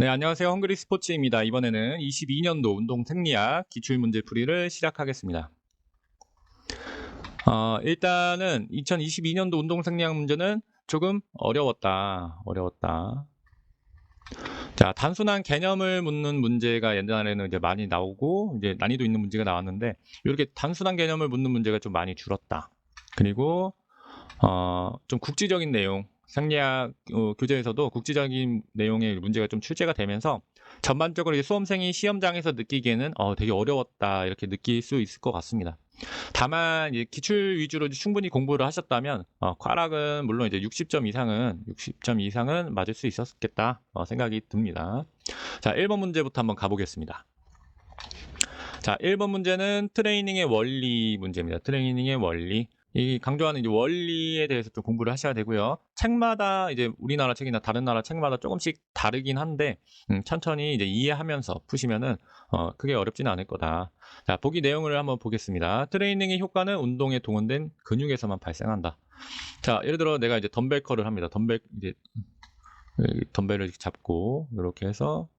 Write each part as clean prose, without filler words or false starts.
네, 안녕하세요. 헝그리 스포츠입니다. 이번에는 22년도 운동 생리학 기출문제 풀이를 시작하겠습니다. 일단은 2022년도 운동 생리학 문제는 조금 어려웠다. 자, 단순한 개념을 묻는 문제가 옛날에는 이제 많이 나오고, 이제 난이도 있는 문제가 나왔는데, 이렇게 단순한 개념을 묻는 문제가 좀 많이 줄었다. 그리고, 좀 국지적인 내용, 생리학 교재에서도 국지적인 내용의 문제가 좀 출제가 되면서 전반적으로 이 수험생이 시험장에서 느끼기에는 되게 어려웠다 이렇게 느낄 수 있을 것 같습니다. 다만 이제 기출 위주로 충분히 공부를 하셨다면 쿼락은 물론 이제 60점 이상은 맞을 수 있었겠다 생각이 듭니다. 자, 1번 문제부터 한번 가보겠습니다. 자, 1번 문제는 트레이닝의 원리 문제입니다. 트레이닝의 원리. 이 강조하는 이제 원리에 대해서 좀 공부를 하셔야 되고요. 책마다 이제 우리나라 책이나 다른 나라 책마다 조금씩 다르긴 한데 천천히 이제 이해하면서 푸시면은 크게 어렵지는 않을 거다. 자, 보기 내용을 한번 보겠습니다. 트레이닝의 효과는 운동에 동원된 근육에서만 발생한다. 자, 예를 들어 내가 이제 덤벨 컬을 합니다. 덤벨을 잡고 이렇게 해서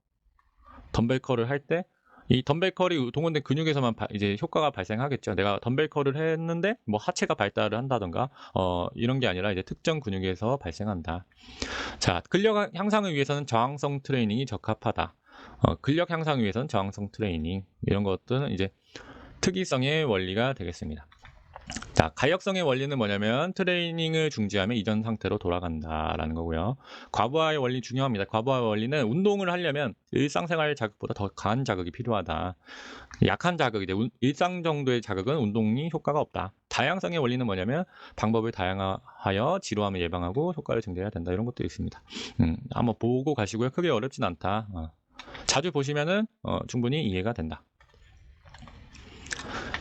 덤벨 컬을 할 때 이 덤벨 컬이 동원된 근육에서만 이제 효과가 발생하겠죠. 내가 덤벨 컬을 했는데 뭐 하체가 발달을 한다던가 이런 게 아니라 이제 특정 근육에서 발생한다. 자, 근력 향상을 위해서는 저항성 트레이닝이 적합하다. 근력 향상을 위해서는 저항성 트레이닝 이런 것들은 이제 특이성의 원리가 되겠습니다. 자, 가역성의 원리는 뭐냐면 트레이닝을 중지하면 이전 상태로 돌아간다라는 거고요. 과부하의 원리 중요합니다. 과부하의 원리는 운동을 하려면 일상생활 자극보다 더 강한 자극이 필요하다. 약한 자극, 이제 일상 정도의 자극은 운동이 효과가 없다. 다양성의 원리는 뭐냐면 방법을 다양화하여 지루함을 예방하고 효과를 증대해야 된다. 이런 것도 있습니다. 한번 보고 가시고요. 크게 어렵진 않다. 자주 보시면은 충분히 이해가 된다.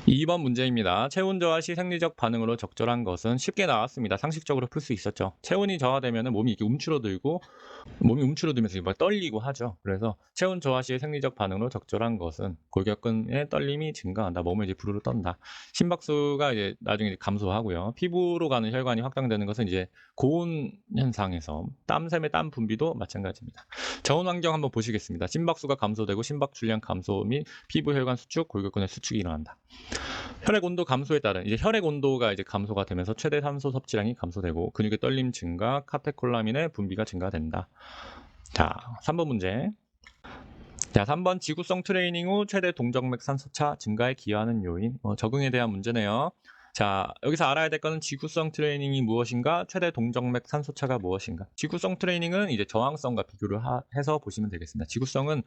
2번 문제입니다. 체온 저하 시 생리적 반응으로 적절한 것은 쉽게 나왔습니다. 상식적으로 풀 수 있었죠. 체온이 저하되면 몸이 이렇게 움츠러들면서 막 떨리고 하죠. 그래서 체온 저하 시의 생리적 반응으로 적절한 것은 골격근의 떨림이 증가한다. 몸을 이제 부르르 떤다. 심박수가 이제 나중에 감소하고요. 피부로 가는 혈관이 확장되는 것은 이제 고온 현상에서 땀샘의 땀 분비도 마찬가지입니다. 저온 환경 한번 보시겠습니다. 심박수가 감소되고 심박 출량 감소 및 피부 혈관 수축, 골격근의 수축이 일어난다. 혈액 온도 감소에 따른 이제 혈액 온도가 이제 감소가 되면서 최대 산소 섭취량이 감소되고 근육의 떨림 증가, 카테콜라민의 분비가 증가된다. 자, 3번 문제. 자, 3번 지구성 트레이닝 후 최대 동정맥 산소차 증가에 기여하는 요인. 적응에 대한 문제네요. 자, 여기서 알아야 될 거는 지구성 트레이닝이 무엇인가, 최대 동정맥 산소차가 무엇인가. 지구성 트레이닝은 이제 저항성과 비교를 해서 보시면 되겠습니다. 지구성은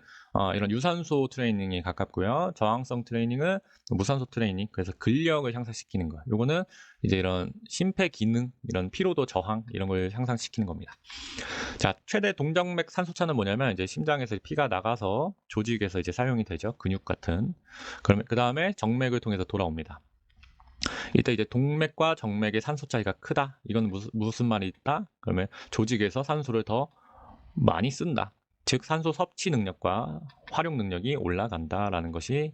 이런 유산소 트레이닝에 가깝고요. 저항성 트레이닝은 무산소 트레이닝, 그래서 근력을 향상시키는 거. 요거는 이제 이런 심폐 기능, 이런 피로도 저항 이런 걸 향상시키는 겁니다. 자, 최대 동정맥 산소차는 뭐냐면 이제 심장에서 피가 나가서 조직에서 이제 사용이 되죠. 근육 같은. 그러면 그 다음에 정맥을 통해서 돌아옵니다. 이때 이제 동맥과 정맥의 산소 차이가 크다. 이건 무슨 말이 있다? 그러면 조직에서 산소를 더 많이 쓴다. 즉 산소 섭취 능력과 활용 능력이 올라간다라는 것이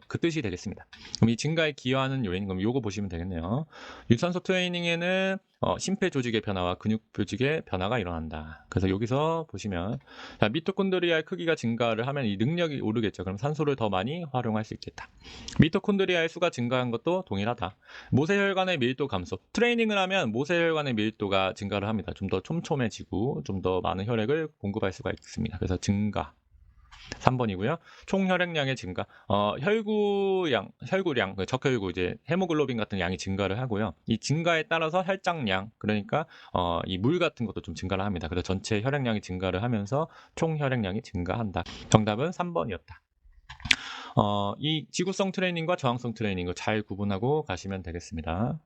그 뜻이 되겠습니다. 그럼 이 증가에 기여하는 요인, 그럼 요거 보시면 되겠네요. 유산소 트레이닝에는 심폐 조직의 변화와 근육 조직의 변화가 일어난다. 그래서 여기서 보시면 자, 미토콘드리아의 크기가 증가를 하면 이 능력이 오르겠죠. 그럼 산소를 더 많이 활용할 수 있겠다. 미토콘드리아의 수가 증가한 것도 동일하다. 모세혈관의 밀도 감소. 트레이닝을 하면 모세혈관의 밀도가 증가를 합니다. 좀 더 촘촘해지고 좀 더 많은 혈액을 공급할 수가 있습니다. 그래서 증가. 3번이고요. 총 혈액량의 증가. 혈구량, 적혈구 이제 헤모글로빈 같은 양이 증가를 하고요. 이 증가에 따라서 혈장량, 그러니까 이 물 같은 것도 좀 증가를 합니다. 그래서 전체 혈액량이 증가를 하면서 총 혈액량이 증가한다. 정답은 3번이었다. 이 지구성 트레이닝과 저항성 트레이닝을 잘 구분하고 가시면 되겠습니다.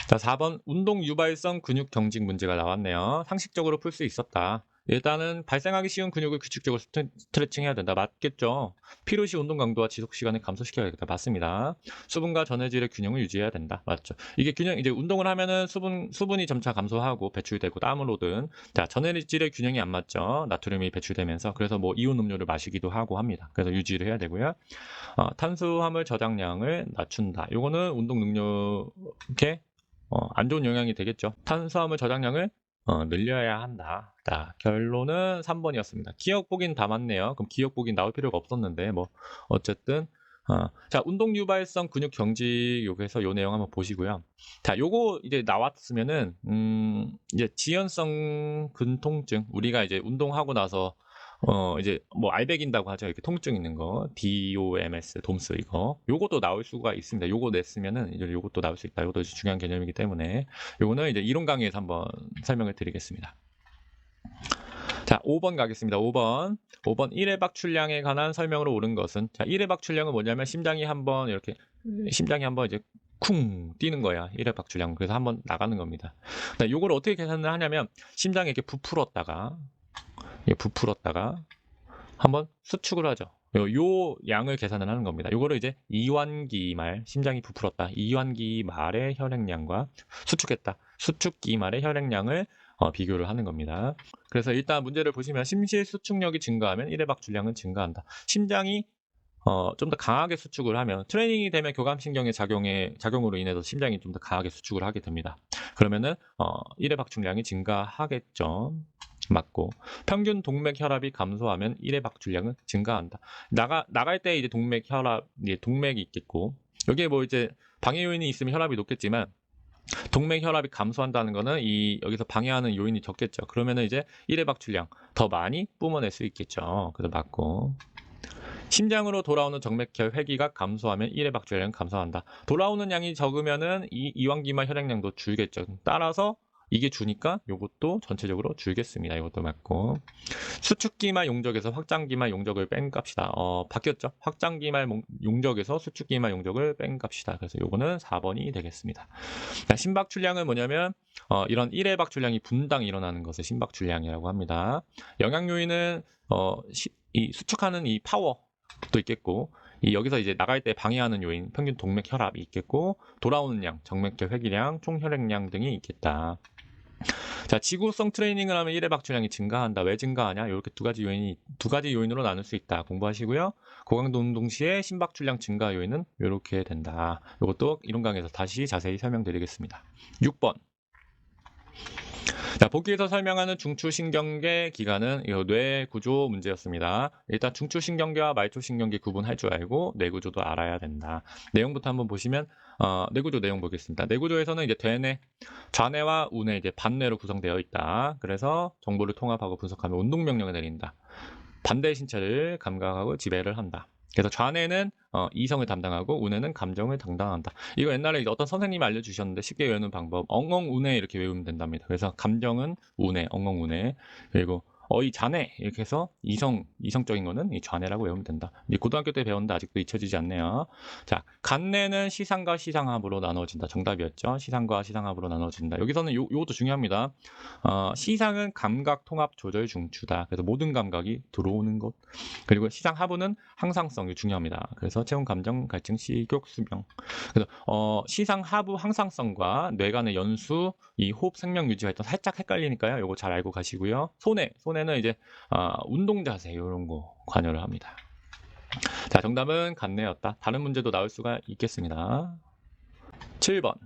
자, 4번 운동 유발성 근육 경직 문제가 나왔네요. 상식적으로 풀 수 있었다. 일단은 발생하기 쉬운 근육을 규칙적으로 스트레칭 해야 된다. 맞겠죠? 필요 시 운동 강도와 지속 시간을 감소시켜야겠다. 맞습니다. 수분과 전해질의 균형을 유지해야 된다. 맞죠? 이게 이제 운동을 하면은 수분이 점차 감소하고 배출되고 땀을 오든, 자, 전해질의 균형이 안 맞죠? 나트륨이 배출되면서. 그래서 뭐 이온 음료를 마시기도 하고 합니다. 그래서 유지를 해야 되고요. 탄수화물 저장량을 낮춘다. 요거는 운동 능력에 안 좋은 영향이 되겠죠. 탄수화물 저장량을 늘려야 한다. 자, 결론은 3번이었습니다. 기억 보긴 다 맞네요. 그럼 기억 보긴 나올 필요가 없었는데 뭐 어쨌든 자, 운동 유발성 근육 경직 요게서 요 내용 한번 보시고요. 자, 요거 이제 나왔으면은 이제 지연성 근통증, 우리가 이제 운동하고 나서 이제 뭐 알배긴다고 하죠. 이렇게 통증 있는 거, DOMS, 돔스 이거. 요것도 나올 수가 있습니다. 요거 냈으면은 이제 요것도 나올 수 있다. 요것도 중요한 개념이기 때문에 요거는 이제 이론 강의에서 한번 설명을 드리겠습니다. 자, 5번 가겠습니다. 5번. 5번 1회 박출량에 관한 설명으로 옳은 것은, 자, 1회 박출량은 뭐냐면 심장이 한번 이렇게 이제 쿵 뛰는 거야. 1회 박출량. 그래서 한번 나가는 겁니다. 자, 요걸 어떻게 계산을 하냐면 심장이 이렇게 부풀었다가 한번 수축을 하죠. 요 양을 계산을 하는 겁니다. 요거를 이제 이완기 말, 심장이 부풀었다. 이완기 말의 혈액량과 수축했다. 수축기 말의 혈액량을 비교를 하는 겁니다. 그래서 일단 문제를 보시면 심실 수축력이 증가하면 1회 박출량은 증가한다. 심장이 좀 더 강하게 수축을 하면 트레이닝이 되면 교감신경의 작용으로 인해서 심장이 좀 더 강하게 수축을 하게 됩니다. 그러면은 1회 박출량이 증가하겠죠. 맞고, 평균 동맥 혈압이 감소하면 1회 박출량은 증가한다. 나갈 때 이제 동맥이 있겠고, 여기에 뭐 이제 방해 요인이 있으면 혈압이 높겠지만 동맥 혈압이 감소한다는 거는 여기서 방해하는 요인이 적겠죠. 그러면은 이제 1회 박출량 더 많이 뿜어낼 수 있겠죠. 그래서 맞고, 심장으로 돌아오는 정맥혈 회기가 감소하면 1회 박출량은 감소한다. 돌아오는 양이 적으면은 이완기말 혈액량도 줄겠죠. 따라서 이게 주니까 이것도 전체적으로 줄겠습니다. 이것도 맞고, 수축기말 용적에서 확장기말 용적을 뺀 값이다. 바뀌었죠. 확장기말 용적에서 수축기말 용적을 뺀 값이다. 그래서 요거는 4번이 되겠습니다. 심박출량은 뭐냐면 이런 1회 박출량이 분당 일어나는 것을 심박출량이라고 합니다. 영향 요인은 이 수축하는 이 파워도 있겠고, 여기서 이제 나갈 때 방해하는 요인, 평균 동맥 혈압이 있겠고, 돌아오는 양, 정맥혈 회기량, 총혈액량 등이 있겠다. 자, 지구성 트레이닝을 하면 1회 박출량이 증가한다. 왜 증가하냐? 이렇게 두 가지 요인으로 나눌 수 있다. 공부하시고요. 고강도 운동 시에 심박출량 증가 요인은 이렇게 된다. 이것도 이론 강의에서 다시 자세히 설명드리겠습니다. 6번. 자, 보기에서 설명하는 중추신경계 기관은 뇌 구조 문제였습니다. 일단 중추신경계와 말초신경계 구분할 줄 알고 뇌 구조도 알아야 된다. 내용부터 한번 보시면 뇌 구조 내용 보겠습니다. 뇌 구조에서는 이제 대뇌, 좌뇌와 우뇌, 이제 반뇌로 구성되어 있다. 그래서 정보를 통합하고 분석하며 운동 명령을 내린다. 반대 신체를 감각하고 지배를 한다. 그래서 좌뇌는 이성을 담당하고 우뇌는 감정을 담당한다. 이거 옛날에 어떤 선생님이 알려주셨는데 쉽게 외우는 방법, 엉엉우뇌 이렇게 외우면 된답니다. 그래서 감정은 우뇌, 엉엉우뇌, 그리고 이 좌뇌 이렇게 해서 이성적인 거는 이 좌뇌라고 외우면 된다. 이제 고등학교 때 배웠는데 아직도 잊혀지지 않네요. 자, 간뇌는 시상과 시상합으로 나눠진다. 정답이었죠. 시상과 시상합으로 나눠진다. 여기서는 요것도 중요합니다. 시상은 감각 통합 조절 중추다. 그래서 모든 감각이 들어오는 것. 그리고 시상하부는 항상성이 중요합니다. 그래서 체온, 감정, 갈증, 식욕, 수명. 그래서 시상하부 항상성과 뇌간의 연수, 이 호흡, 생명 유지 활동 살짝 헷갈리니까요. 요거 잘 알고 가시고요. 손해는 이제 운동 자세 이런 거 관여를 합니다. 자, 정답은 간뇌였다. 다른 문제도 나올 수가 있겠습니다. 7번.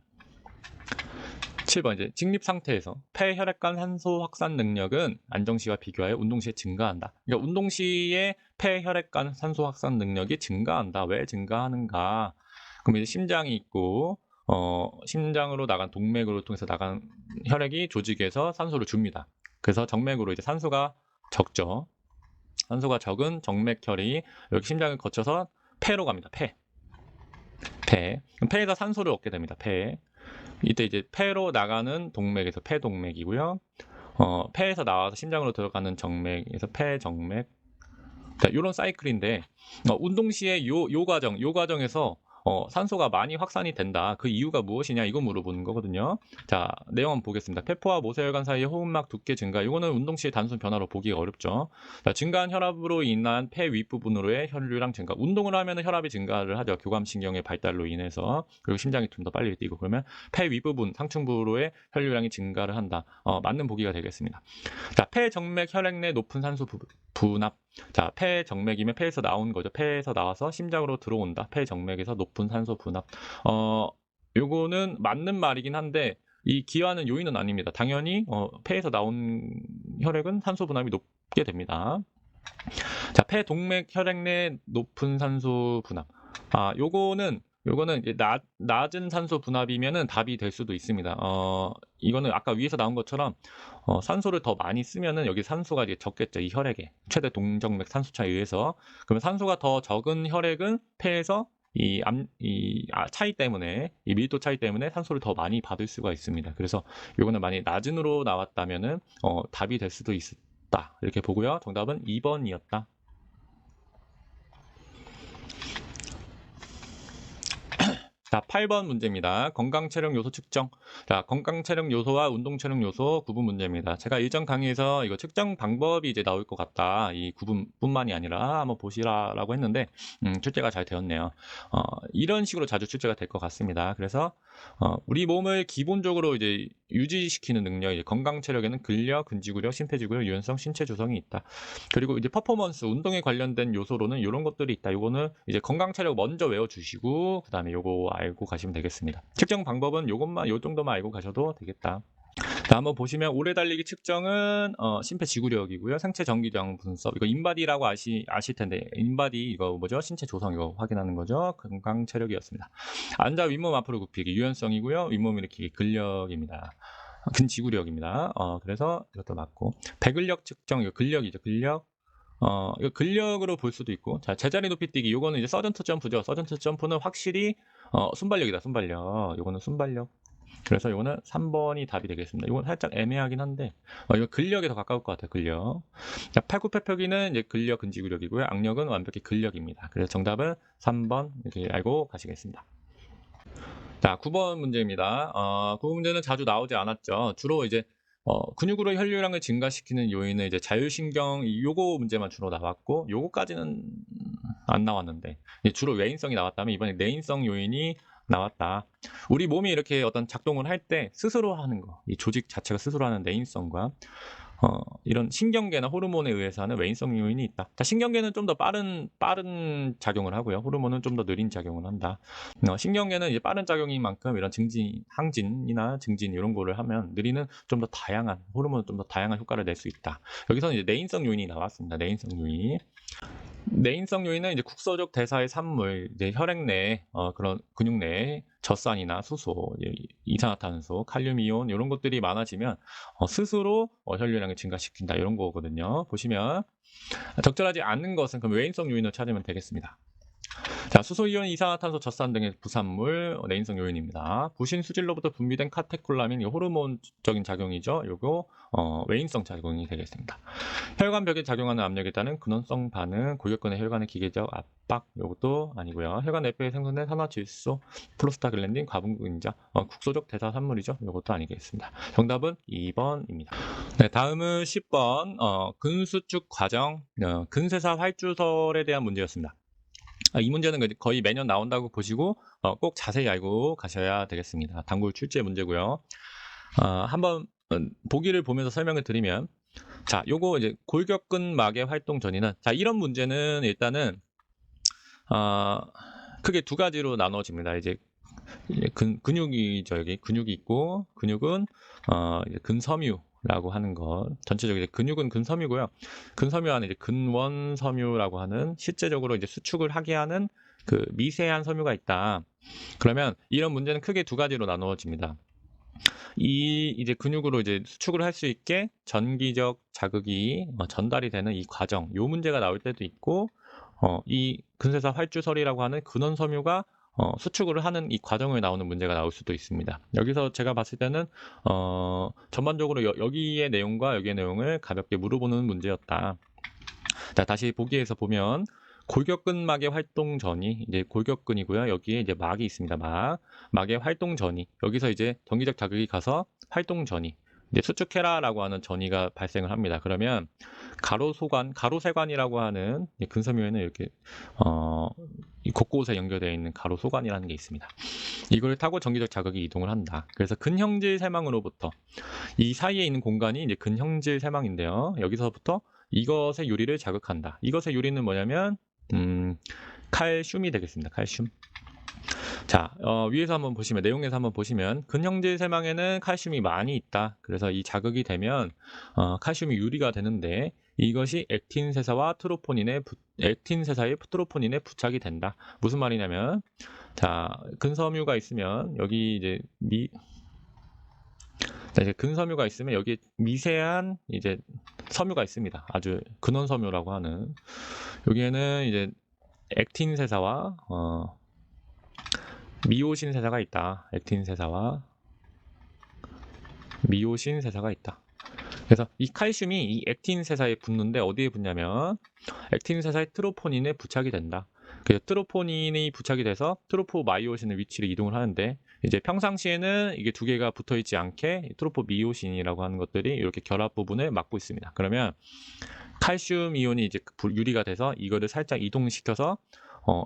이제 직립 상태에서 폐 혈액간 산소 확산 능력은 안정 시와 비교하여 운동 시에 증가한다. 그러니까 운동 시에 폐 혈액간 산소 확산 능력이 증가한다. 왜 증가하는가? 그럼 이제 심장이 있고 심장으로 나간 동맥으로 통해서 나간 혈액이 조직에서 산소를 줍니다. 그래서 정맥으로 이제 산소가 적죠. 산소가 적은 정맥혈이 여기 심장을 거쳐서 폐로 갑니다. 그럼 폐에서 산소를 얻게 됩니다. 이때 이제 폐로 나가는 동맥에서 폐동맥이고요. 폐에서 나와서 심장으로 들어가는 정맥에서 폐정맥. 자, 이런 사이클인데 운동 시에 요 과정에서 산소가 많이 확산이 된다. 그 이유가 무엇이냐 이거 물어보는 거거든요. 자, 내용 한번 보겠습니다. 폐포와 모세혈관 사이의 호흡막 두께 증가. 이거는 운동 시의 단순 변화로 보기가 어렵죠. 자, 증가한 혈압으로 인한 폐 윗부분으로의 혈류량 증가. 운동을 하면 혈압이 증가를 하죠. 교감신경의 발달로 인해서. 그리고 심장이 좀 더 빨리 뛰고. 그러면 폐 윗부분, 상층부로의 혈류량이 증가를 한다. 맞는 보기가 되겠습니다. 자, 폐정맥 혈액 내 높은 산소 분압. 자, 폐정맥이면 폐에서 나온 거죠. 폐에서 나와서 심장으로 들어온다. 폐정맥에서 높은 산소 분압. 요거는 맞는 말이긴 한데 이 기여하는 요인은 아닙니다. 당연히 폐에서 나온 혈액은 산소 분압이 높게 됩니다. 자, 폐 동맥 혈액 내 높은 산소 분압. 요거는 이제 낮은 산소 분압이면은 답이 될 수도 있습니다. 이거는 아까 위에서 나온 것처럼 산소를 더 많이 쓰면은 여기 산소가 이제 적겠죠. 이 혈액에 최대 동정맥 산소 차에 의해서. 그러면 산소가 더 적은 혈액은 폐에서 차이 때문에, 이 밀도 차이 때문에 산소를 더 많이 받을 수가 있습니다. 그래서 요거는 만약에 낮은으로 나왔다면은 답이 될 수도 있다. 이렇게 보고요. 정답은 2번이었다. 자, 8번 문제입니다. 건강 체력 요소 측정. 자, 건강 체력 요소와 운동 체력 요소 구분 문제입니다. 제가 일전 강의에서 이거 측정 방법이 이제 나올 것 같다. 이 구분뿐만이 아니라 한번 보시라라고 했는데 출제가 잘 되었네요. 이런 식으로 자주 출제가 될 것 같습니다. 그래서 우리 몸을 기본적으로 이제 유지시키는 능력, 이제 건강 체력에는 근력, 근지구력, 심폐지구력, 유연성, 신체 조성이 있다. 그리고 이제 퍼포먼스, 운동에 관련된 요소로는 이런 것들이 있다. 요거는 이제 건강 체력 먼저 외워주시고 그다음에 요거 알고 가시면 되겠습니다. 측정 방법은 요 정도만 알고 가셔도 되겠다. 자, 한번 보시면 오래 달리기 측정은 심폐지구력이고요. 생체 전기장 분석, 이거 인바디라고 아실 텐데, 인바디 이거 뭐죠? 신체 조성 이거 확인하는 거죠. 건강 체력이었습니다. 앉아 윗몸 앞으로 굽히기 유연성이고요. 윗몸 일으키기 근력입니다. 근지구력입니다. 그래서 이것도 맞고, 배근력 측정 이거 근력이죠. 근력. 이거 근력으로 볼 수도 있고, 자, 제자리 높이 뛰기 요거는 이제 서전트 점프죠. 서전트 점프는 확실히 순발력이다. 순발력. 요거는 순발력. 그래서 이거는 3번이 답이 되겠습니다. 이건 살짝 애매하긴 한데 이거 근력에 더 가까울 것 같아요. 근력. 자, 팔굽혀펴기는 이제 근력 근지구력이고요. 악력은 완벽히 근력입니다. 그래서 정답은 3번 이렇게 알고 가시겠습니다. 자, 9번 문제입니다. 9번 문제는 자주 나오지 않았죠. 주로 이제 근육으로 혈류량을 증가시키는 요인은 이제 자율신경 요거 문제만 주로 나왔고 요거까지는 안 나왔는데 주로 외인성이 나왔다면 이번에 내인성 요인이 나왔다. 우리 몸이 이렇게 어떤 작동을 할 때 스스로 하는 거, 이 조직 자체가 스스로 하는 내인성과 이런 신경계나 호르몬에 의해서 하는 외인성 요인이 있다. 자, 신경계는 좀 더 빠른 작용을 하고요. 호르몬은 좀 더 느린 작용을 한다. 신경계는 이제 빠른 작용인 만큼 이런 항진이나 증진 이런 거를 하면 느리는 좀 더 다양한 호르몬은 좀 더 다양한 효과를 낼 수 있다. 여기서는 이제 내인성 요인이 나왔습니다. 내인성 요인. 내인성 요인은 이제 국소적 대사의 산물, 이제 혈액 내 그런 근육 내에 젖산이나 수소, 이산화탄소, 칼륨 이온 이런 것들이 많아지면 스스로 혈류량을 증가시킨다 이런 거거든요. 보시면 적절하지 않은 것은 그럼 외인성 요인을 찾으면 되겠습니다. 자, 수소이온, 이산화탄소, 젖산 등의 부산물 내인성 요인입니다. 부신 수질로부터 분비된 카테콜라민, 이 호르몬적인 작용이죠. 요거 외인성 작용이 되겠습니다. 혈관벽에 작용하는 압력에 따른 근원성 반응, 골격근의 혈관의 기계적 압박, 요것도 아니고요. 혈관 내부에 생성된 산화질소, 프로스타글랜딘, 과분근자, 국소적 대사산물이죠. 요것도 아니겠습니다. 정답은 2번입니다. 네, 다음은 10번 근수축 과정, 근세사 활주설에 대한 문제였습니다. 이 문제는 거의 매년 나온다고 보시고 꼭 자세히 알고 가셔야 되겠습니다. 단골 출제 문제고요. 한번 보기를 보면서 설명을 드리면, 자, 요거 이제 골격근막의 활동 전이는, 자, 이런 문제는 일단은 크게 두 가지로 나눠집니다. 이제 근육이죠. 여기 근육이 있고, 근육은 이제 근섬유라고 하는 것. 전체적으로 근육은 근섬유고요. 근섬유 안에 이제 근원섬유라고 하는 실제적으로 이제 수축을 하게 하는 그 미세한 섬유가 있다. 그러면 이런 문제는 크게 두 가지로 나누어집니다. 이제 근육으로 이제 수축을 할 수 있게 전기적 자극이 전달이 되는 이 과정, 요 문제가 나올 때도 있고, 이 근세사 활주설이라고 하는 근원섬유가 수축을 하는 이 과정을 나오는 문제가 나올 수도 있습니다. 여기서 제가 봤을 때는 전반적으로 여기의 내용과 여기의 내용을 가볍게 물어보는 문제였다. 자, 다시 보기에서 보면 골격근막의 활동 전이 이제 골격근이고요. 여기에 이제 막이 있습니다. 막의 활동 전이, 여기서 이제 전기적 자극이 가서 활동 전이, 이제 수축해라라고 하는 전이가 발생을 합니다. 그러면 가로세관이라고 하는 근섬유에는 이렇게 곳곳에 연결되어 있는 가로소관이라는 게 있습니다. 이걸 타고 전기적 자극이 이동을 한다. 그래서 근형질 세망으로부터 이 사이에 있는 공간이 이제 근형질 세망인데요. 여기서부터 이것의 유리를 자극한다. 이것의 유리는 뭐냐면 칼슘이 되겠습니다. 칼슘. 자, 위에서 한번 보시면, 내용에서 한번 보시면, 근형질 세망에는 칼슘이 많이 있다. 그래서 이 자극이 되면, 칼슘이 유리가 되는데, 이것이 액틴세사의 트로포닌에 부착이 된다. 무슨 말이냐면, 자, 근섬유가 있으면, 여기 이제 이제 근섬유가 있으면, 여기 미세한 이제 섬유가 있습니다. 아주 근원섬유라고 하는. 여기에는 이제 액틴세사와, 미오신 세사가 있다. 액틴 세사와 미오신 세사가 있다. 그래서 이 칼슘이 이 액틴 세사에 붙는데 어디에 붙냐면 액틴 세사의 트로포닌에 부착이 된다. 그래서 트로포닌이 부착이 돼서 트로포마이오신의 위치를 이동을 하는데 이제 평상시에는 이게 두 개가 붙어 있지 않게 트로포미오신이라고 하는 것들이 이렇게 결합 부분을 막고 있습니다. 그러면 칼슘 이온이 이제 유리가 돼서 이거를 살짝 이동시켜서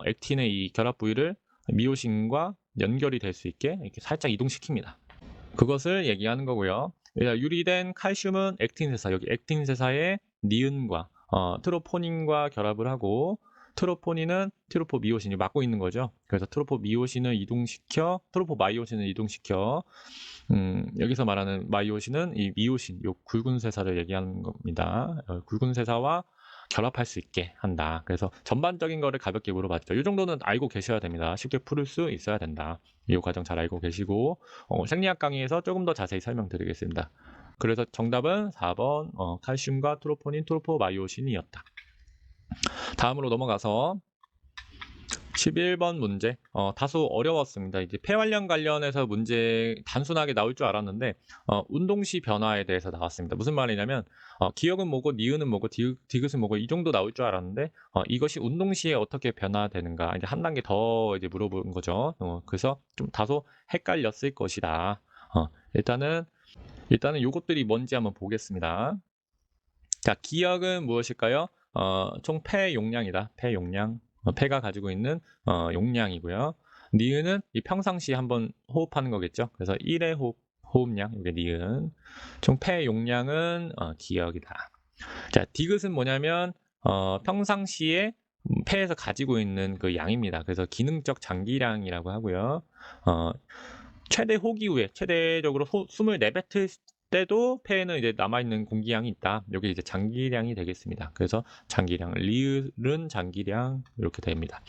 액틴의 이 결합 부위를 미오신과 연결이 될 수 있게 이렇게 살짝 이동시킵니다. 그것을 얘기하는 거고요. 유리된 칼슘은 액틴세사, 여기 액틴세사의 니은과 트로포닌과 결합을 하고 트로포닌은 트로포미오신이 막고 있는 거죠. 그래서 트로포미오신을 이동시켜 트로포마이오신을 이동시켜 여기서 말하는 마이오신은 이 미오신, 요 굵은 세사를 얘기하는 겁니다. 굵은 세사와 결합할 수 있게 한다. 그래서 전반적인 거를 가볍게 물어봤죠. 이 정도는 알고 계셔야 됩니다. 쉽게 풀을 수 있어야 된다. 이 과정 잘 알고 계시고 생리학 강의에서 조금 더 자세히 설명드리겠습니다. 그래서 정답은 4번 칼슘과 트로포닌, 트로포마이오신이었다. 다음으로 넘어가서 11번 문제 다소 어려웠습니다. 이제 폐활량 관련해서 문제 단순하게 나올 줄 알았는데 운동시 변화에 대해서 나왔습니다. 무슨 말이냐면 기억은 뭐고 니은은 뭐고 디귿은 뭐고 이 정도 나올 줄 알았는데 이것이 운동시에 어떻게 변화되는가 이제 한 단계 더 이제 물어본 거죠. 그래서 좀 다소 헷갈렸을 것이다. 일단은 요것들이 뭔지 한번 보겠습니다. 자, 기억은 무엇일까요? 총 폐 용량이다. 폐 용량. 폐가 가지고 있는 용량이고요. 니은은 이 평상시에 한번 호흡하는 거겠죠. 그래서 1회 호흡량, 이게 니은. 총 폐 용량은 기억이다. 자, 디귿은 뭐냐면 평상시에 폐에서 가지고 있는 그 양입니다. 그래서 기능적 장기량이라고 하고요. 최대 호기 후에 최대적으로 숨을 내뱉을 때도 폐에는 이제 남아있는 공기량이 있다. 여기 이제 장기량이 되겠습니다. 그래서 장기량, 리을은 장기량 이렇게 됩니다.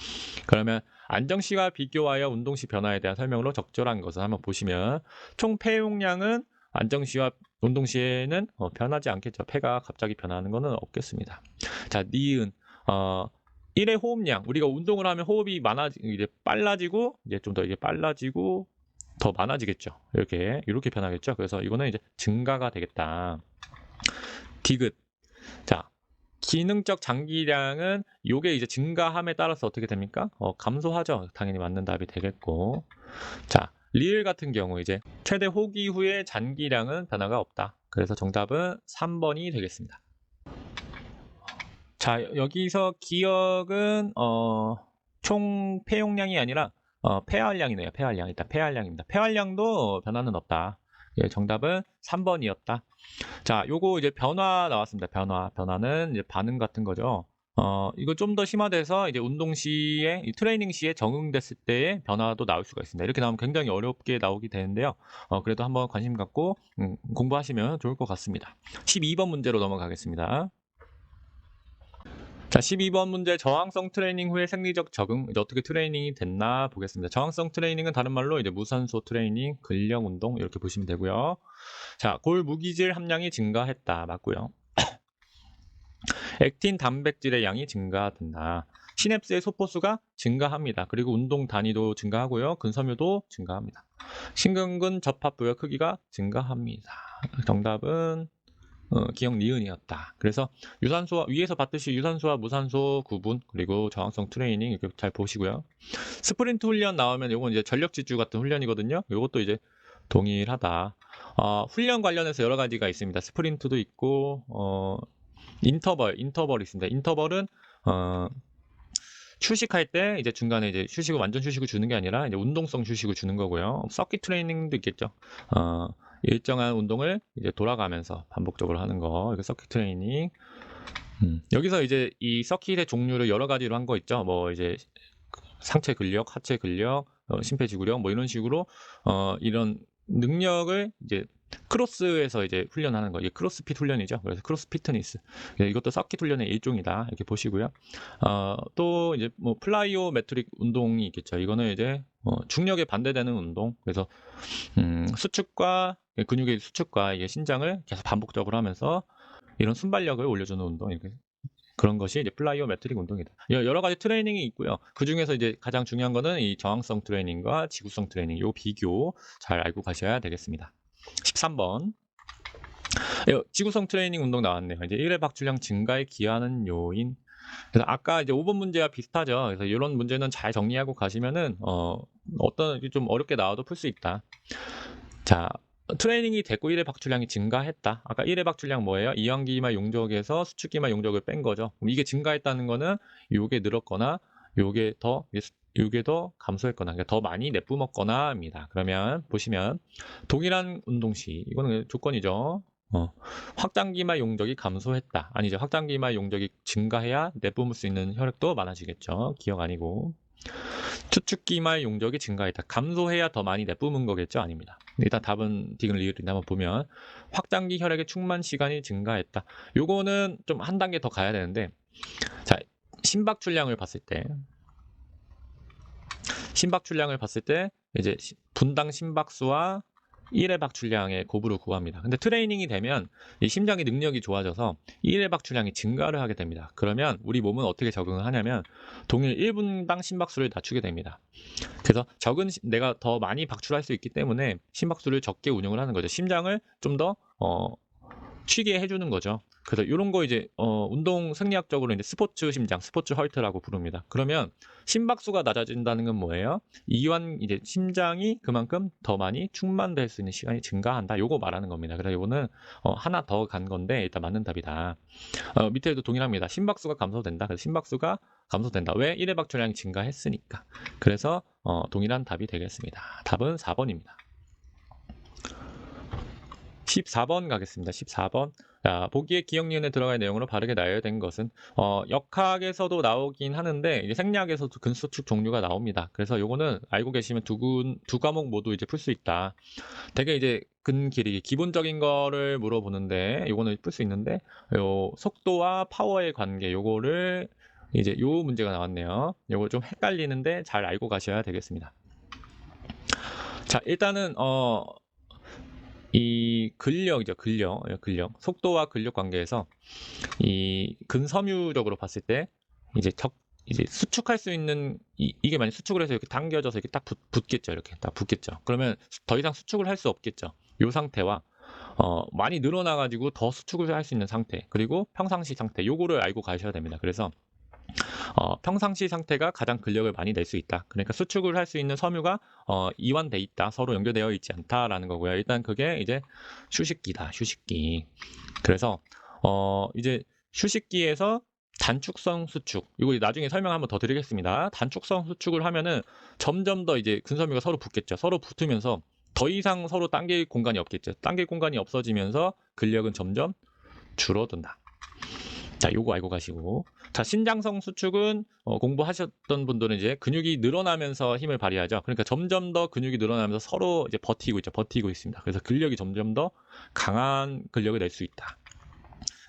그러면 안정시와 비교하여 운동시 변화에 대한 설명으로 적절한 것을 한번 보시면 총 폐용량은 안정시와 운동시에는 변하지 않겠죠. 폐가 갑자기 변하는 것은 없겠습니다. 자, 니은 1회 호흡량. 우리가 운동을 하면 호흡이 이제 빨라지고 이제 좀 더 이게 빨라지고 더 많아지겠죠. 이렇게 변하겠죠. 그래서 이거는 이제 증가가 되겠다. 디귿. 자, 기능적 장기량은 요게 이제 증가함에 따라서 어떻게 됩니까? 감소하죠. 당연히 맞는 답이 되겠고. 자, 리을 같은 경우 이제 최대 호기 후에 잔기량은 변화가 없다. 그래서 정답은 3번이 되겠습니다. 자, 여기서 기억은 총 폐용량이 아니라 폐활량이네요. 폐활량. 일단 폐활량입니다. 폐활량도 변화는 없다. 예, 정답은 3번이었다. 자, 요거 이제 변화 나왔습니다. 변화는 이제 반응 같은 거죠. 이거 좀 더 심화돼서 이제 운동 시에, 트레이닝 시에 적응됐을 때의 변화도 나올 수가 있습니다. 이렇게 나오면 굉장히 어렵게 나오게 되는데요. 그래도 한번 관심 갖고 공부하시면 좋을 것 같습니다. 12번 문제로 넘어가겠습니다. 자, 12번 문제 저항성 트레이닝 후에 생리적 적응 이제 어떻게 트레이닝이 됐나 보겠습니다. 저항성 트레이닝은 다른 말로 이제 무산소 트레이닝, 근력 운동 이렇게 보시면 되고요. 자, 골 무기질 함량이 증가했다. 맞고요. 액틴 단백질의 양이 증가된다. 시냅스의 소포수가 증가합니다. 그리고 운동 단위도 증가하고요. 근섬유도 증가합니다. 심근근 접합부의 크기가 증가합니다. 정답은 기억 니은이었다. 그래서 유산소와 위에서 봤듯이 유산소와 무산소 구분 그리고 저항성 트레이닝 이렇게 잘 보시고요. 스프린트 훈련 나오면 이건 이제 전력 질주 같은 훈련이거든요. 이것도 이제 동일하다. 훈련 관련해서 여러 가지가 있습니다. 스프린트도 있고 인터벌이 있습니다. 인터벌은 휴식할 때 이제 중간에 이제 완전 휴식을 주는 게 아니라 이제 운동성 휴식을 주는 거고요. 서킷 트레이닝도 있겠죠. 일정한 운동을 이제 돌아가면서 반복적으로 하는 거. 이게 서킷 트레이닝. 여기서 이제 이 서킷의 종류를 여러 가지로 한 거 있죠. 뭐 이제 상체 근력, 하체 근력, 심폐지구력 뭐 이런 식으로 이런 능력을 이제 크로스에서 이제 훈련하는 거. 이게 크로스핏 훈련이죠. 그래서 크로스피트니스. 이것도 서킷 훈련의 일종이다. 이렇게 보시고요. 또 이제 뭐 플라이오메트릭 운동이 있겠죠. 이거는 이제 중력에 반대되는 운동. 그래서 수축과 근육의 수축과 이게 신장을 계속 반복적으로 하면서 이런 순발력을 올려주는 운동. 이렇게 그런 것이 이제 플라이오메트릭 운동이다. 여러 가지 트레이닝이 있고요. 그 중에서 이제 가장 중요한 거는 이 저항성 트레이닝과 지구성 트레이닝, 요 비교 잘 알고 가셔야 되겠습니다. 13번. 지구성 트레이닝 운동 나왔네요. 이제 1회 박출량 증가에 기여하는 요인. 그래서 아까 이제 5번 문제와 비슷하죠. 그래서 이런 문제는 잘 정리하고 가시면은 어떤 좀 어렵게 나와도 풀 수 있다. 자, 트레이닝이 됐고 1회 박출량이 증가했다. 아까 1회 박출량 뭐예요? 이완기마 용적에서 수축기마 용적을 뺀 거죠. 그럼 이게 증가했다는 거는 요게 늘었거나 요게 더 감소했거나 그러니까 더 많이 내뿜었거나입니다. 그러면 보시면 동일한 운동 시 이거는 조건이죠. 확장기마 용적이 감소했다. 아니죠. 확장기마 용적이 증가해야 내뿜을 수 있는 혈액도 많아지겠죠. 기억 아니고. 수축기마의 용적이 증가했다. 감소해야 더 많이 내뿜은 거겠죠? 아닙니다. 일단 답은 디귿 리을인데 한번 보면 확장기 혈액의 충만 시간이 증가했다. 요거는 좀 한 단계 더 가야 되는데 자, 심박출량을 봤을 때 이제 분당 심박수와 1회 박출량의 곱으로 구합니다. 근데 트레이닝이 되면 이 심장의 능력이 좋아져서 1회 박출량이 증가를 하게 됩니다. 그러면 우리 몸은 어떻게 적응을 하냐면 동일 1분당 심박수를 낮추게 됩니다. 그래서 내가 더 많이 박출할 수 있기 때문에 심박수를 적게 운영을 하는 거죠. 심장을 좀 더 쉬게 해주는 거죠. 그래서 이런 거 이제 운동 생리학적으로 이제 스포츠 심장, 스포츠 헐트라고 부릅니다. 그러면 심박수가 낮아진다는 건 뭐예요? 이제 심장이 그만큼 더 많이 충만될 수 있는 시간이 증가한다. 요거 말하는 겁니다. 그래서 요거는 하나 더 간 건데 일단 맞는 답이다. 밑에도 동일합니다. 심박수가 감소된다. 그래서 심박수가 감소된다. 왜? 1회 박출량이 증가했으니까. 그래서 동일한 답이 되겠습니다. 답은 4번입니다. 14번 가겠습니다. 14번. 자, 보기에 기억 니은에 들어갈 내용으로 바르게 나열된 것은 역학에서도 나오긴 하는데 이제 생리학에서도 근수축 종류가 나옵니다. 그래서 요거는 알고 계시면 두 과목 모두 이제 풀 수 있다. 되게 이제 근 길이 기본적인 거를 물어보는데 요거는 풀 수 있는데 요 속도와 파워의 관계 요거를 이제 요 문제가 나왔네요. 요거 좀 헷갈리는데 잘 알고 가셔야 되겠습니다. 자, 일단은 이 근력이죠. 근력. 속도와 근력 관계에서 이 근섬유적으로 봤을 때 이제 수축할 수 있는 이게 만약 수축을 해서 이렇게 당겨져서 이렇게 딱 붙겠죠. 이렇게 딱 붙겠죠. 그러면 더 이상 수축을 할 수 없겠죠. 이 상태와 많이 늘어나 가지고 더 수축을 할 수 있는 상태 그리고 평상시 상태 요거를 알고 가셔야 됩니다. 그래서 평상시 상태가 가장 근력을 많이 낼 수 있다. 그러니까 수축을 할 수 있는 섬유가 이완돼 있다. 서로 연결되어 있지 않다라는 거고요. 일단 그게 이제 휴식기다. 휴식기. 그래서 이제 휴식기에서 단축성 수축. 이거 나중에 설명 한번 더 드리겠습니다. 단축성 수축을 하면은 점점 더 이제 근섬유가 서로 붙겠죠. 서로 붙으면서 더 이상 서로 당길 공간이 없겠죠. 당길 공간이 없어지면서 근력은 점점 줄어든다. 자, 요거 알고 가시고. 자, 신장성 수축은 공부하셨던 분들은 이제 근육이 늘어나면서 힘을 발휘하죠. 그러니까 점점 더 근육이 늘어나면서 서로 이제 버티고 있습니다. 그래서 근력이 점점 더 강한 근력을 낼 수 있다.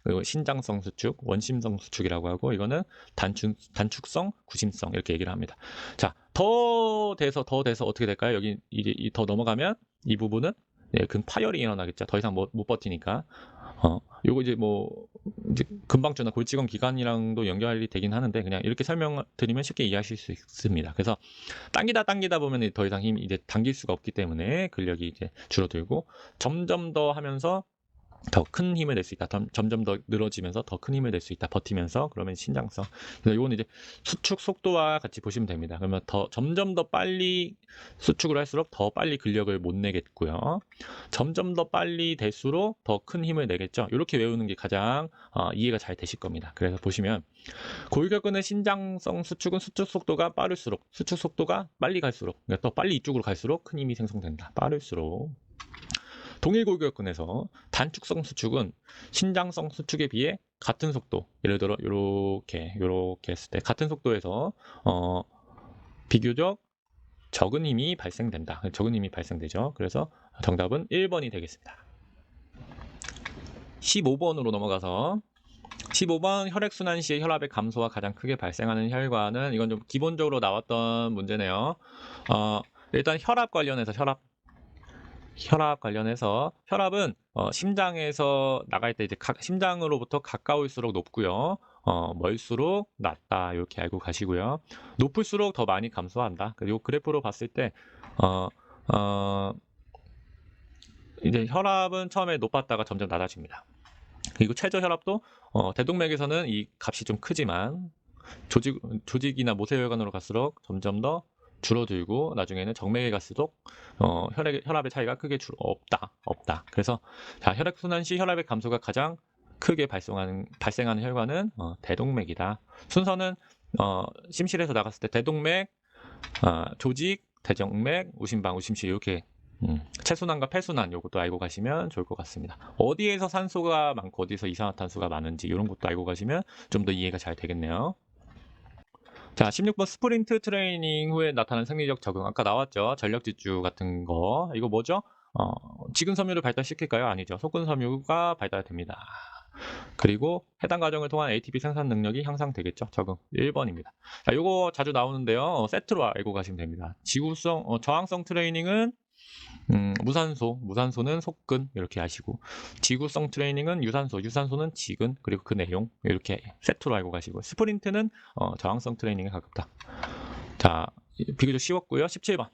그리고 신장성 수축, 원심성 수축이라고 하고 이거는 단축성, 구심성 이렇게 얘기를 합니다. 자, 더 돼서 어떻게 될까요? 여기 이제 더 넘어가면 이 부분은 근 파열이 일어나겠죠. 더 이상 못 버티니까. 요거 이제 이제 금방주나 골직원 기관이랑도 연결이 되긴 하는데 그냥 이렇게 설명드리면 쉽게 이해하실 수 있습니다. 그래서 당기다 보면 더 이상 힘이 이제 당길 수가 없기 때문에 근력이 이제 줄어들고 점점 더 하면서 더 큰 힘을 낼 수 있다. 점점 더 늘어지면서 더 큰 힘을 낼 수 있다. 버티면서 그러면 신장성. 그래서 이거는 이제 수축 속도와 같이 보시면 됩니다. 그러면 점점 더 빨리 수축을 할수록 더 빨리 근력을 못 내겠고요. 점점 더 빨리 될수록 더 큰 힘을 내겠죠. 이렇게 외우는 게 가장 이해가 잘 되실 겁니다. 그래서 보시면 골격근의 신장성 수축은 수축 속도가 빠를수록 수축 속도가 빨리 갈수록 그러니까 더 빨리 이쪽으로 갈수록 큰 힘이 생성된다. 빠를수록. 동일 골격근에서 단축성 수축은 신장성 수축에 비해 같은 속도, 예를 들어 요렇게 했을 때 같은 속도에서 비교적 적은 힘이 발생된다. 적은 힘이 발생되죠. 그래서 정답은 1번이 되겠습니다. 15번으로 넘어가서 15번 혈액순환 시에 혈압의 감소가 가장 크게 발생하는 혈관은 이건 좀 기본적으로 나왔던 문제네요. 일단 혈압 관련해서 혈압 관련해서 혈압은 심장에서 나갈 때 이제 심장으로부터 가까울수록 높고요. 멀수록 낮다 이렇게 알고 가시고요. 높을수록 더 많이 감소한다. 그리고 그래프로 봤을 때 이제 혈압은 처음에 높았다가 점점 낮아집니다. 그리고 최저 혈압도 대동맥에서는 이 값이 좀 크지만 조직이나 모세혈관으로 갈수록 점점 더 줄어들고 나중에는 정맥에 갈수록 혈압의 차이가 크게 없다. 그래서 자, 혈액순환 시 혈압의 감소가 가장 크게 발생하는 혈관은 대동맥이다. 순서는 심실에서 나갔을 때 대동맥, 조직, 대정맥, 우심방, 우심실 이렇게 체순환과 폐순환 요것도 알고 가시면 좋을 것 같습니다. 어디에서 산소가 많고 어디서 이산화탄소가 많은지 이런 것도 알고 가시면 좀 더 이해가 잘 되겠네요. 자, 16번 스프린트 트레이닝 후에 나타나는 생리적 적응. 아까 나왔죠. 전력 질주 같은 거. 이거 뭐죠? 지근 섬유를 발달시킬까요? 아니죠. 속근 섬유가 발달됩니다. 그리고 해당 과정을 통한 ATP 생산 능력이 향상되겠죠. 적응 1번입니다. 자, 요거 자주 나오는데요. 세트로 알고 가시면 됩니다. 저항성 트레이닝은 무산소는 속근 이렇게 아시고, 지구성 트레이닝은 유산소는 지근, 그리고 그 내용 이렇게 세트로 알고 가시고, 스프린트는 저항성 트레이닝에 가깝다. 자, 비교적 쉬웠고요. 17번.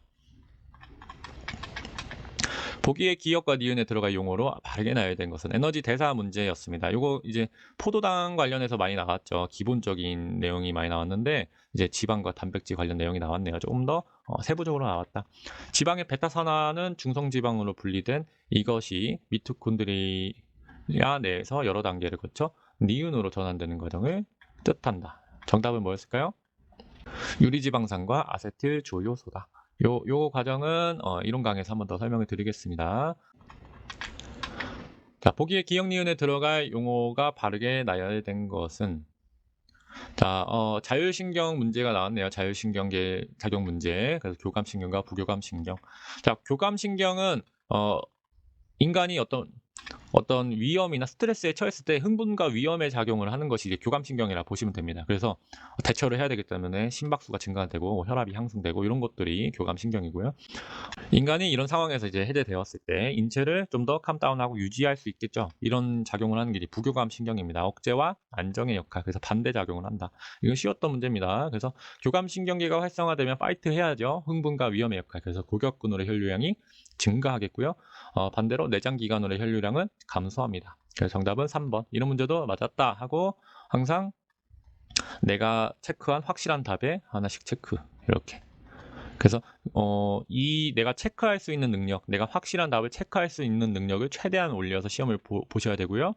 보기의 기역과 니은에 들어갈 용어로 바르게 나열된 된 것은 에너지 대사 문제였습니다. 요거 이제 포도당 관련해서 많이 나왔죠. 기본적인 내용이 많이 나왔는데 이제 지방과 단백질 관련 내용이 나왔네요. 조금 더 세부적으로 나왔다. 지방의 베타산화는 중성지방으로 분리된 이것이 미토콘드리아 내에서 여러 단계를 거쳐 니은으로 전환되는 과정을 뜻한다. 정답은 뭐였을까요? 유리지방산과 아세틸 조효소다. 요 과정은 이론 강의에서 한 번 더 설명을 드리겠습니다. 자, 보기의 기역 니은에 들어갈 용어가 바르게 나열된 것은 자, 자율신경 문제가 나왔네요. 자율신경계 작용 문제. 그래서 교감신경과 부교감신경. 자, 교감신경은 인간이 어떤 위험이나 스트레스에 처했을 때 흥분과 위험의 작용을 하는 것이 이제 교감신경이라 보시면 됩니다. 그래서 대처를 해야 되기 때문에 심박수가 증가되고 혈압이 향상되고 이런 것들이 교감신경이고요. 인간이 이런 상황에서 이제 해제되었을 때 인체를 좀 더 캄다운하고 유지할 수 있겠죠. 이런 작용을 하는 게 부교감신경입니다. 억제와 안정의 역할, 그래서 반대 작용을 한다. 이건 쉬웠던 문제입니다. 그래서 교감신경계가 활성화되면 파이트 해야죠. 흥분과 위험의 역할, 그래서 고격근으로의 혈류량이 증가하겠고요. 반대로 내장기관으로의 혈류량은 감소합니다. 그래서 정답은 3번. 이런 문제도 맞았다 하고 항상 내가 체크한 확실한 답에 하나씩 체크 이렇게. 그래서 이 내가 체크할 수 있는 능력, 내가 확실한 답을 체크할 수 있는 능력을 최대한 올려서 시험을 보셔야 되고요.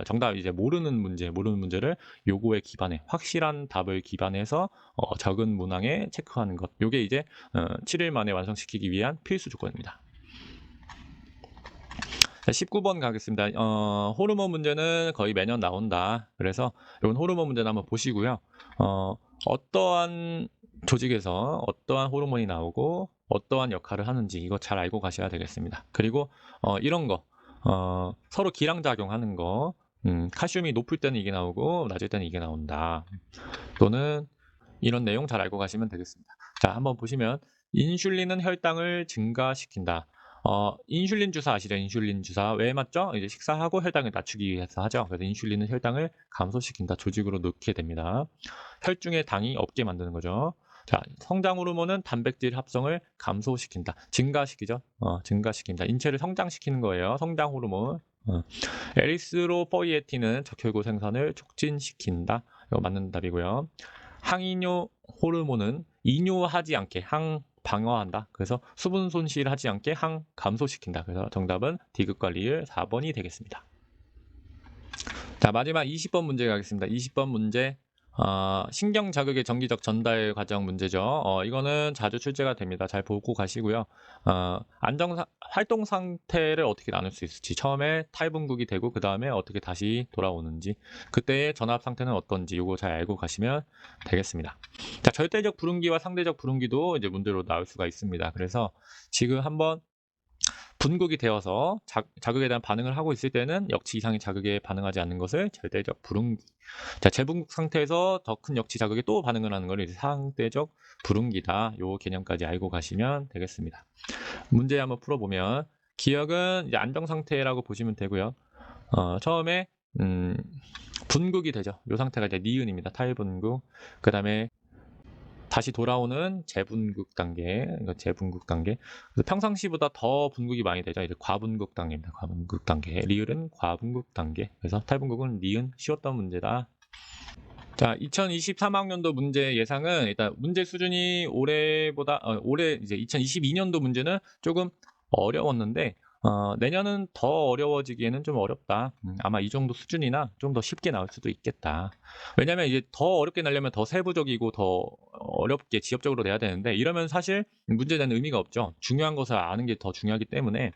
정답 이제 모르는 문제를 요거에 기반해 확실한 답을 기반해서 적은 문항에 체크하는 것. 요게 이제 7일 만에 완성시키기 위한 필수 조건입니다. 자, 19번 가겠습니다. 호르몬 문제는 거의 매년 나온다. 그래서 이건 호르몬 문제는 한번 보시고요. 어떠한 조직에서 어떠한 호르몬이 나오고 어떠한 역할을 하는지 이거 잘 알고 가셔야 되겠습니다. 그리고 이런 거 서로 기량작용하는 거, 칼슘이 높을 때는 이게 나오고 낮을 때는 이게 나온다. 또는 이런 내용 잘 알고 가시면 되겠습니다. 자, 한번 보시면 인슐린은 혈당을 증가시킨다. 인슐린 주사 아시죠? 인슐린 주사 왜 맞죠? 이제 식사하고 혈당을 낮추기 위해서 하죠. 그래서 인슐린은 혈당을 감소시킨다. 조직으로 넣게 됩니다. 혈중에 당이 없게 만드는 거죠. 자, 성장 호르몬은 단백질 합성을 감소시킨다. 증가시키죠. 증가시킨다. 인체를 성장시키는 거예요. 성장 호르몬. 에리스로포이에틴은 적혈구 생산을 촉진시킨다. 이거 맞는 답이고요. 항이뇨 호르몬은 이뇨하지 않게 방어한다. 그래서 수분 손실하지 않게 감소시킨다. 그래서 정답은 D급과 리을 4번이 되겠습니다. 자, 마지막 20번 문제 가겠습니다. 20번 문제 신경 자극의 정기적 전달 과정 문제죠. 이거는 자주 출제가 됩니다. 잘 보고 가시고요. 활동 상태를 어떻게 나눌 수 있을지, 처음에 탈분국이 되고 그 다음에 어떻게 다시 돌아오는지, 그때의 전압 상태는 어떤지 요거 잘 알고 가시면 되겠습니다. 자, 절대적 불응기와 상대적 불응기도 이제 문제로 나올 수가 있습니다. 그래서 지금 한번 분국이 되어서 자극에 대한 반응을 하고 있을 때는 역치 이상의 자극에 반응하지 않는 것을 절대적 불응기. 자, 재분국 상태에서 더 큰 역치 자극에 또 반응을 하는 것을 상대적 불응기다. 요 개념까지 알고 가시면 되겠습니다. 문제 한번 풀어보면, 기억은 이제 안정 상태라고 보시면 되고요. 처음에 분국이 되죠. 요 상태가 이제 니은입니다. 탈분국. 그 다음에 다시 돌아오는 재분국 단계, 이거 재분국 단계. 그래서 평상시보다 더 분국이 많이 되죠. 이제 과분국 단계입니다. 과분국 단계. 리을은 과분국 단계. 그래서 탈분국은 니은, 쉬웠던 문제다. 자, 2023학년도 문제 예상은 일단 문제 수준이 올해 이제 2022년도 문제는 조금 어려웠는데, 내년은 더 어려워지기에는 좀 어렵다. 아마 이 정도 수준이나 좀 더 쉽게 나올 수도 있겠다. 왜냐면 이제 더 어렵게 내려면 더 세부적이고 더 어렵게 지엽적으로 내야 되는데, 이러면 사실 문제 내는 의미가 없죠. 중요한 것을 아는 게 더 중요하기 때문에,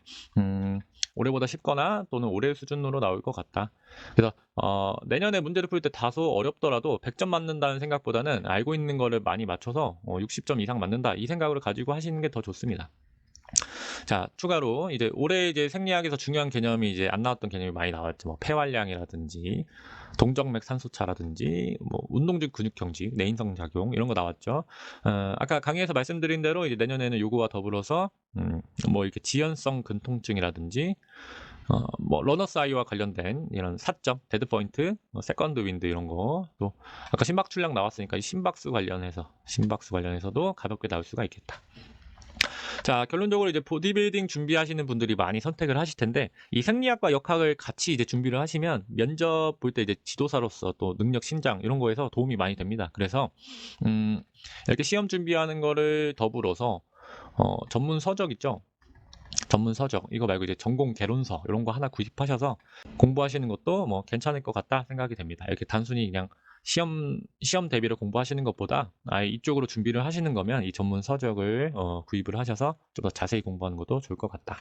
올해보다 쉽거나 또는 올해 수준으로 나올 것 같다. 그래서 내년에 문제를 풀 때 다소 어렵더라도 100점 맞는다는 생각보다는 알고 있는 거를 많이 맞춰서 60점 이상 맞는다, 이 생각을 가지고 하시는 게 더 좋습니다. 자, 추가로 이제 올해 이제 생리학에서 중요한 개념이 이제 안 나왔던 개념이 많이 나왔죠. 뭐 폐활량이라든지 동정맥 산소차라든지 뭐 운동중 근육경직, 내인성 작용 이런 거 나왔죠. 아까 강의에서 말씀드린 대로 이제 내년에는 요거와 더불어서 뭐 이렇게 지연성 근통증이라든지 뭐 러너스 아이와 관련된 이런 사점, 데드 포인트, 세컨드 윈드 이런 거, 또 아까 심박 출량 나왔으니까 이 심박수 관련해서도 가볍게 나올 수가 있겠다. 자, 결론적으로 이제 보디빌딩 준비하시는 분들이 많이 선택을 하실 텐데, 이 생리학과 역학을 같이 이제 준비를 하시면 면접 볼 때 이제 지도사로서 또 능력 신장 이런 거에서 도움이 많이 됩니다. 그래서 이렇게 시험 준비하는 거를 더불어서 전문 서적 있죠. 전문 서적 이거 말고 이제 전공 개론서 이런 거 하나 구입하셔서 공부하시는 것도 뭐 괜찮을 것 같다 생각이 됩니다. 이렇게 단순히 그냥 시험 대비를 공부하시는 것보다 아예 이쪽으로 준비를 하시는 거면 이 전문 서적을 구입을 하셔서 좀 더 자세히 공부하는 것도 좋을 것 같다.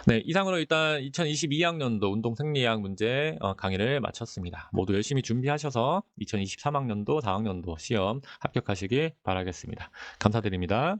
네, 이상으로 일단 2022학년도 운동생리학 문제 강의를 마쳤습니다. 모두 열심히 준비하셔서 2023학년도 4학년도 시험 합격하시길 바라겠습니다. 감사드립니다.